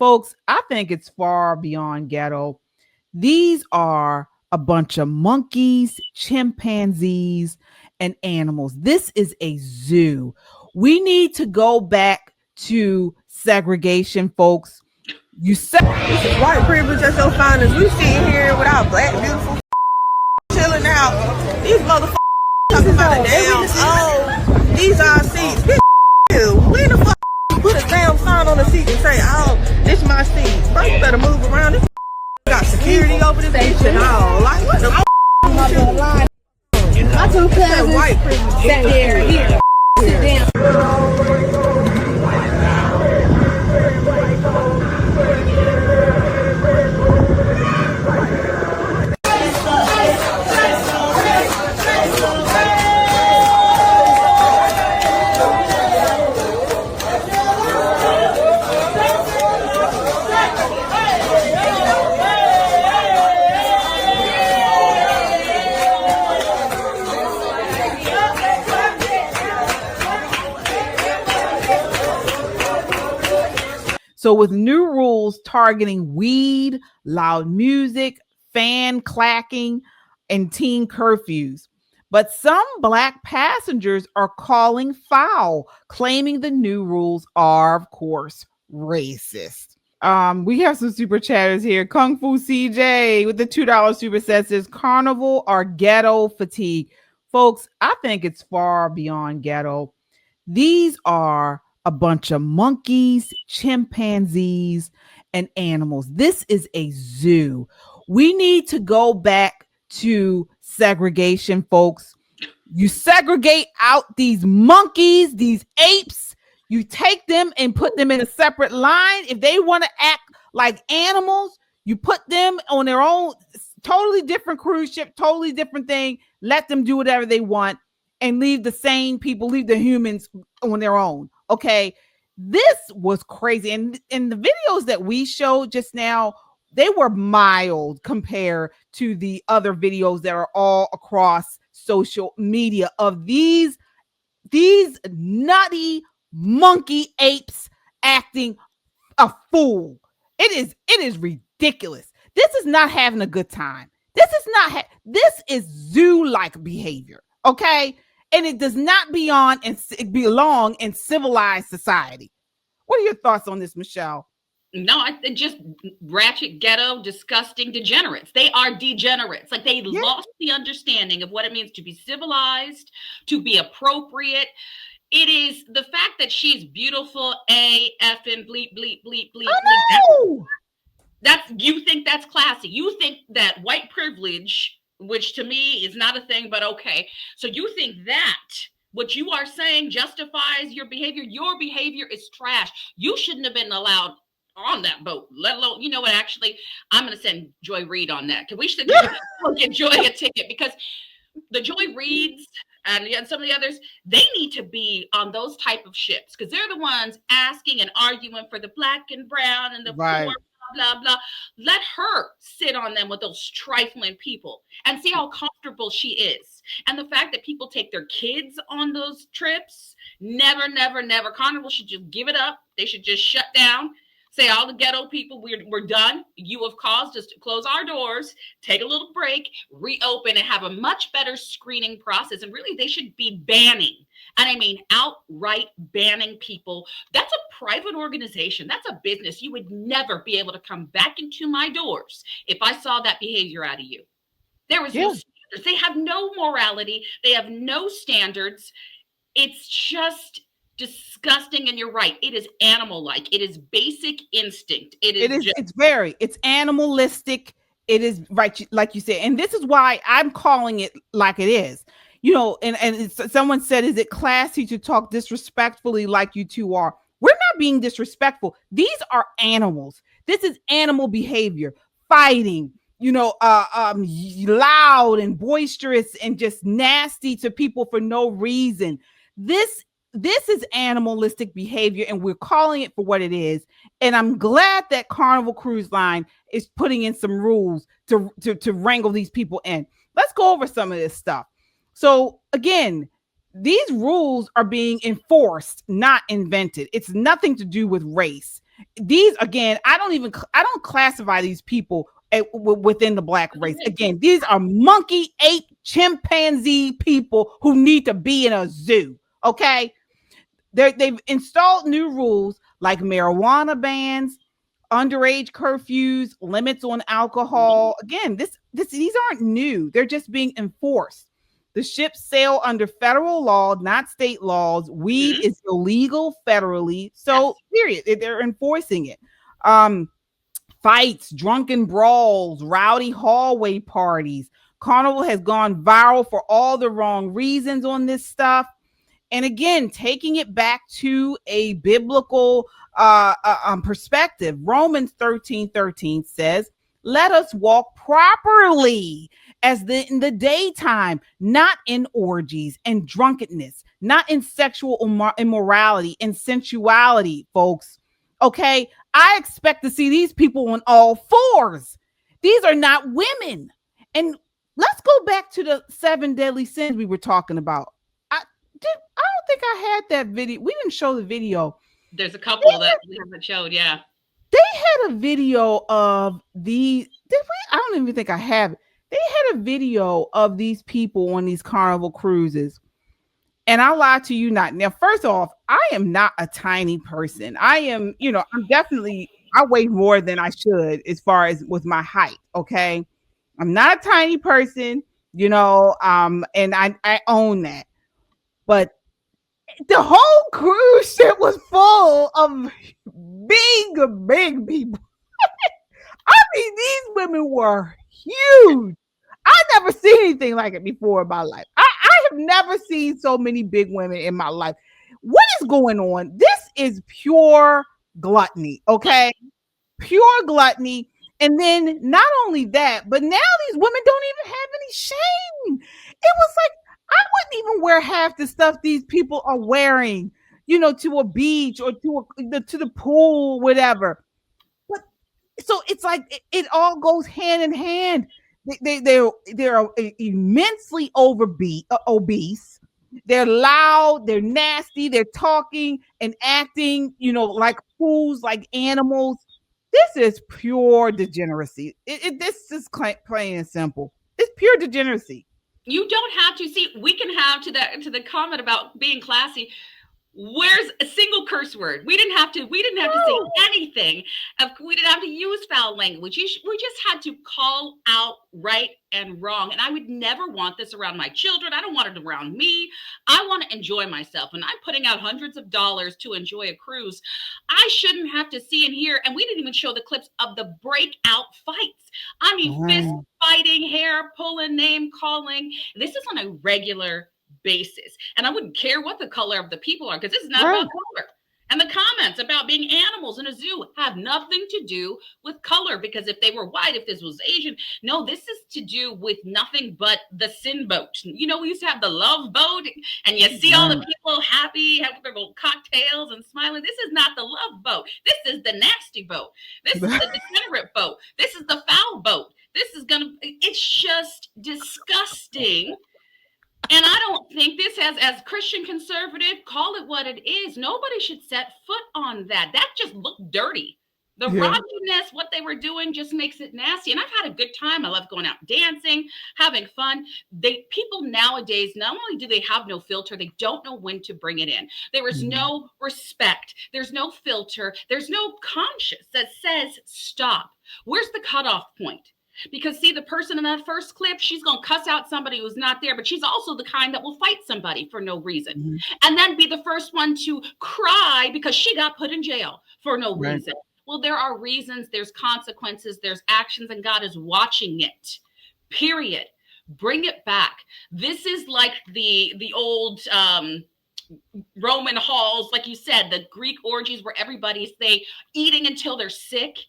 Folks, I think it's far beyond ghetto. These are a bunch of monkeys, chimpanzees, and animals. This is a zoo. We need to go back to segregation, folks. You said white privilege at your finest. We sitting here with our black, beautiful chilling out. These motherfuckers talking about a damn, oh, these are seats. Bitch, you. When the fuck put a damn sign on the seat and say, oh, this my seat? Bro, you better move around. This got security over this bitch and all. Like, what the fuck? My two cousins white privilege sat there, here, sit down. So with new rules targeting weed, loud music, fan clacking, and teen curfews. But some Black passengers are calling foul, claiming the new rules are, of course, racist. We have some super chatters here. Kung Fu CJ with the $2 super set says carnival or ghetto fatigue. Folks, I think it's far beyond ghetto. These are a bunch of monkeys, chimpanzees, and animals. This is a zoo. We need to go back to segregation, folks. You segregate out these monkeys, these apes. You take them and put them in a separate line. If they want to act like animals, you put them on their own, totally different cruise ship, totally different thing. Let them do whatever they want and leave the sane people, leave the humans on their own. Okay, this was crazy. And in the videos that we showed just now, they were mild compared to the other videos that are all across social media of these nutty monkey apes acting a fool. It is ridiculous. This is not having a good time. This is zoo-like behavior. Okay. And it does not belong in civilized society. What are your thoughts on this, Michelle? No, just ratchet, ghetto, disgusting degenerates. They are degenerates. Like they lost the understanding of what it means to be civilized, to be appropriate. It is the fact that she's beautiful, F and bleep, bleep, bleep, bleep, bleep. That's you think that's classy. You think that white privilege, which to me is not a thing, but okay. So you think that what you are saying justifies your behavior. Your behavior is trash. You shouldn't have been allowed on that boat, let alone, you know what, actually, I'm going to send Joy Reid on that. Because we should get Joy a ticket, because the Joy Reids and some of the others, they need to be on those type of ships, because they're the ones asking and arguing for the black and brown and the poor, blah, blah. Let her sit on them with those trifling people and see how comfortable she is. And the fact that people take their kids on those trips, never, never, never. Carnival should just give it up. They should just shut down. Say, all the ghetto people, we're done. You have caused us to close our doors, take a little break, reopen, and have a much better screening process. And really, they should be banning. And I mean, outright banning people. That's a private organization. That's a business. You would never be able to come back into my doors if I saw that behavior out of you. There was no standards. They have no morality. They have no standards. It's just disgusting. And you're right, it is animal-like. It is basic instinct. It's animalistic. It is right, like you said, and this is why I'm calling it like it is. You know, and someone said, is it classy to talk disrespectfully like you two are? We're not being disrespectful. These are animals. This is animal behavior, fighting, loud and boisterous and just nasty to people for no reason. This is animalistic behavior, and we're calling it for what it is. And I'm glad that Carnival Cruise Line is putting in some rules to wrangle these people in. Let's go over some of this stuff. So again, these rules are being enforced, not invented. It's nothing to do with race. These again, I don't classify these people within the black race. Again, these are monkey, ape, chimpanzee people who need to be in a zoo. Okay, they've installed new rules like marijuana bans, underage curfews, limits on alcohol. Again, these aren't new. They're just being enforced. The ships sail under federal law, not state laws. Weed is illegal federally. So, period. They're enforcing it. Fights, drunken brawls, rowdy hallway parties. Carnival has gone viral for all the wrong reasons on this stuff. And again, taking it back to a biblical perspective, Romans 13:13 says, let us walk properly in the daytime, not in orgies and drunkenness, not in sexual immorality and sensuality, folks. Okay, I expect to see these people on all fours. These are not women. And let's go back to the 7 deadly sins we were talking about. I don't think I had that video. We didn't show the video. There's a couple that we haven't showed. Yeah. They had a video of the. Did we? I don't even think I have it. They had a video of these people on these Carnival cruises. And I lie to you not. Now, first off, I am not a tiny person. I am, I weigh more than I should as far as with my height. Okay. I'm not a tiny person, and I own that. But the whole cruise ship was full of big people. I mean, these women were huge. I never seen anything like it before in my life. I have never seen so many big women in my life. What is going on? This is pure gluttony, okay? Pure gluttony. And then not only that, but now these women don't even have any shame. It was like, I wouldn't even wear half the stuff these people are wearing, to a beach or to the pool, whatever. But so it's like it all goes hand in hand. They're immensely obese. They're loud. They're nasty. They're talking and acting, like fools, like animals. This is pure degeneracy. This is plain and simple. It's pure degeneracy. You don't have to see. We can have to the comment about being classy. Where's a single curse word? We didn't have to say anything. We didn't have to use foul language. We just had to call out right and wrong. And I would never want this around my children. I don't want it around me. I want to enjoy myself. And I'm putting out hundreds of dollars to enjoy a cruise. I shouldn't have to see and hear. And we didn't even show the clips of the breakout fights. I mean, fist fighting, hair pulling, name calling. This is on a regular basis. And I wouldn't care what the color of the people are, because this is not about color. And the comments about being animals in a zoo have nothing to do with color, because if they were white, if this was Asian, no, this is to do with nothing but the sin boat. We used to have the love boat, and you see all the people happy, having their little cocktails and smiling. This is not the love boat. This is the nasty boat. This is the degenerate boat. This is the foul boat. It's just disgusting. And I don't think this as Christian conservative, call it what it is. Nobody should set foot on that. That just looked dirty. The raunchiness, what they were doing just makes it nasty. And I've had a good time. I love going out dancing, having fun. People nowadays, not only do they have no filter, they don't know when to bring it in. There is no respect. There's no filter. There's no conscience that says stop. Where's the cutoff point? Because see, the person in that first clip, she's going to cuss out somebody who's not there, but she's also the kind that will fight somebody for no reason. And then be the first one to cry because she got put in jail for no reason. Well, there are reasons, there's consequences, there's actions, and God is watching it. Period. Bring it back. This is like the old Roman halls, like you said, the Greek orgies where everybody's eating until they're sick,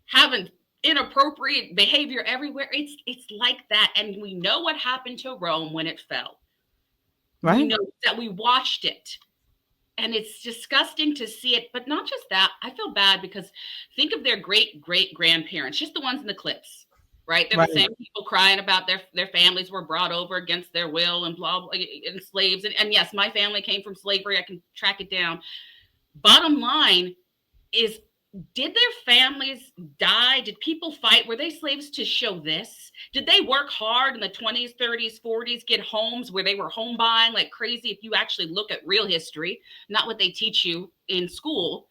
having inappropriate behavior everywhere. It's like that. And we know what happened to Rome when it fell. Right. We know that we watched it. And it's disgusting to see it. But not just that. I feel bad because think of their great-great-grandparents, just the ones in the clips, right? They're the same people crying about their families were brought over against their will and blah, blah, and slaves. And yes, my family came from slavery. I can track it down. Bottom line is did their families die? Did people fight? Were they slaves to show this? Did they work hard in the 20s, 30s, 40s, get homes where they were home buying like crazy? If you actually look at real history, not what they teach you in school,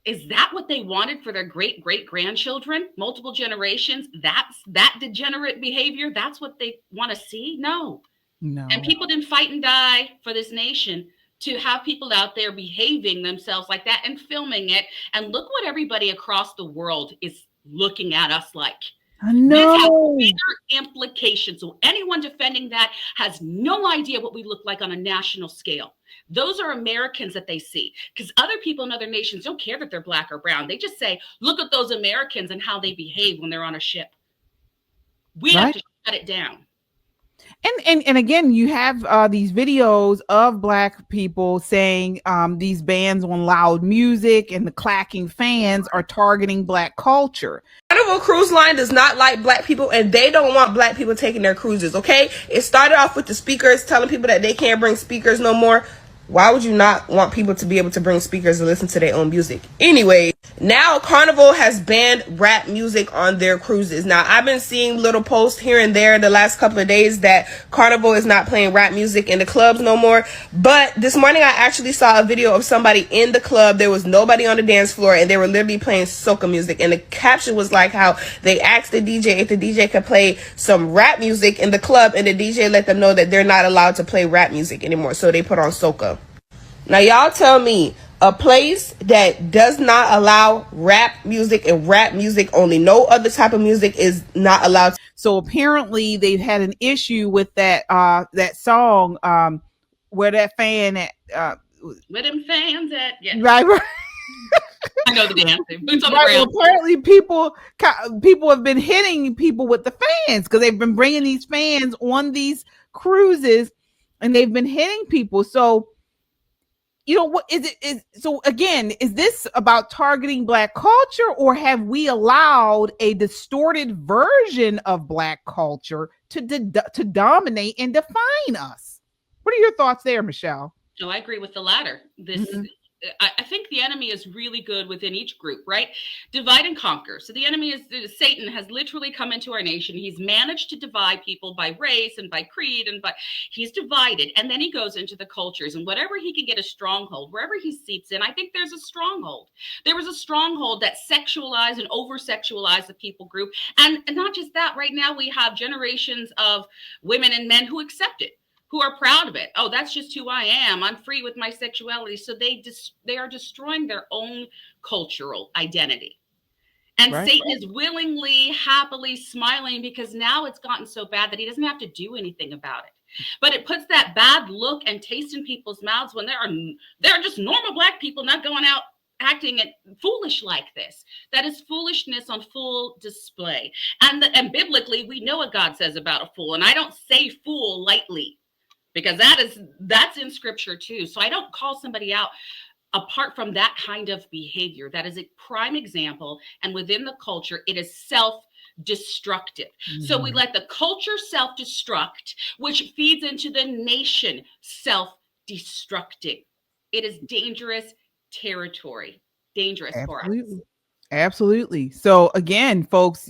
is that what they wanted for their great great grandchildren, multiple generations? That's that degenerate behavior. That's what they want to see? No. And people didn't fight and die for this nation to have people out there behaving themselves like that and filming it. And look what everybody across the world is looking at us like. I know. This has bigger implications. So anyone defending that has no idea what we look like on a national scale. Those are Americans that they see, because other people in other nations don't care that they're black or brown. They just say, look at those Americans and how they behave when they're on a ship. We have to shut it down. And again, you have these videos of black people saying these bans on loud music and the clacking fans are targeting black culture. Carnival Cruise Line does not like black people, and they don't want black people taking their cruises, okay? It started off with the speakers telling people that they can't bring speakers no more. Why would you not want people to be able to bring speakers and listen to their own music? Anyway, now Carnival has banned rap music on their cruises. Now, I've been seeing little posts here and there the last couple of days that Carnival is not playing rap music in the clubs no more. But this morning, I actually saw a video of somebody in the club. There was nobody on the dance floor, and they were literally playing soca music. And the caption was like how they asked the DJ if the DJ could play some rap music in the club, and the DJ let them know that they're not allowed to play rap music anymore. So they put on soca. Now, y'all tell me, a place that does not allow rap music and rap music only, no other type of music is not allowed. So apparently they've had an issue with that song where that fan at where them fans at? Yeah. Right. I know the dance. Well, apparently people have been hitting people with the fans because they've been bringing these fans on these cruises and they've been hitting people. So what so again, is this about targeting black culture, or have we allowed a distorted version of black culture to dominate and define us? What are your thoughts there, Michelle? No, I agree with the latter. I think the enemy is really good within each group, right? Divide and conquer. So the enemy is Satan has literally come into our nation. He's managed to divide people by race and by creed, he's divided. And then he goes into the cultures, and whatever he can get a stronghold, wherever he seeps in, I think there's a stronghold. There was a stronghold that sexualized and over-sexualized the people group. And not just that, right now we have generations of women and men who accept it, who are proud of it. Oh, that's just who I am. I'm free with my sexuality. So they are destroying their own cultural identity. And Satan is willingly, happily smiling because now it's gotten so bad that he doesn't have to do anything about it. But it puts that bad look and taste in people's mouths when they're just normal black people not going out acting foolish like this. That is foolishness on full display. And biblically, we know what God says about a fool. And I don't say fool lightly, because that's in scripture too. So I don't call somebody out apart from that kind of behavior. That is a prime example. And within the culture, it is self-destructive. Mm-hmm. So we let the culture self-destruct, which feeds into the nation self-destructing. It is dangerous territory. Dangerous for us. Absolutely. So again, folks,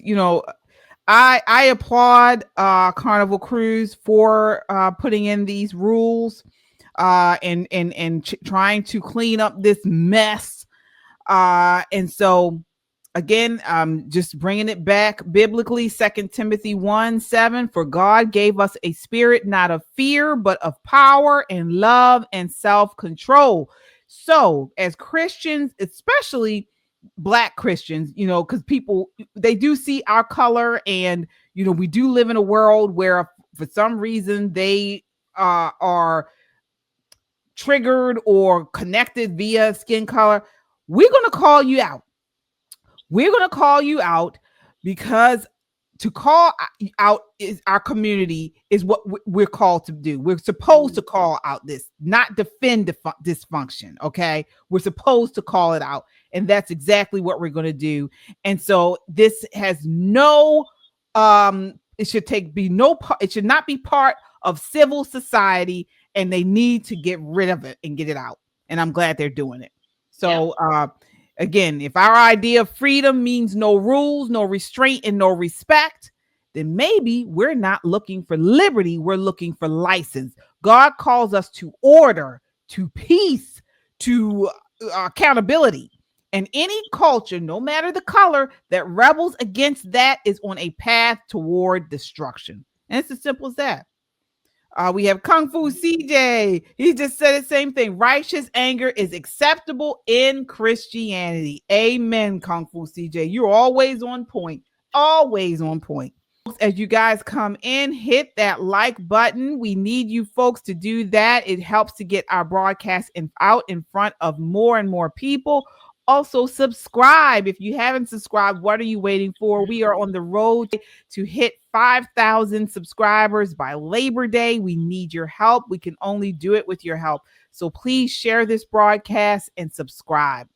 I applaud Carnival Cruise for putting in these rules and trying to clean up this mess. And so again, just bringing it back biblically, 2 Timothy 1:7, for God gave us a spirit not of fear, but of power and love and self-control. So as Christians, especially Black Christians, because people, they do see our color, and we do live in a world where for some reason they are triggered or connected via skin color. We're going to call you out. We're going to call you out, because to call out is our community is what we're called to do. We're supposed to call out this, not defend dysfunction. Okay. We're supposed to call it out. And that's exactly what we're going to do. And so this has it should not be part of civil society, and they need to get rid of it and get it out. And I'm glad they're doing it. So, Again, if our idea of freedom means no rules, no restraint, and no respect, then maybe we're not looking for liberty. We're looking for license. God calls us to order, to peace, to accountability. And any culture, no matter the color, that rebels against that is on a path toward destruction. And it's as simple as that. We have Kung Fu CJ. He just said the same thing. Righteous anger is acceptable in Christianity. Amen, Kung Fu CJ. You're always on point. Always on point. As you guys come in, hit that like button. We need you folks to do that. It helps to get our broadcast out in front of more and more people. Also, subscribe. If you haven't subscribed, what are you waiting for? We are on the road to hit 5,000 subscribers by Labor Day. We need your help. We can only do it with your help. So please share this broadcast and subscribe.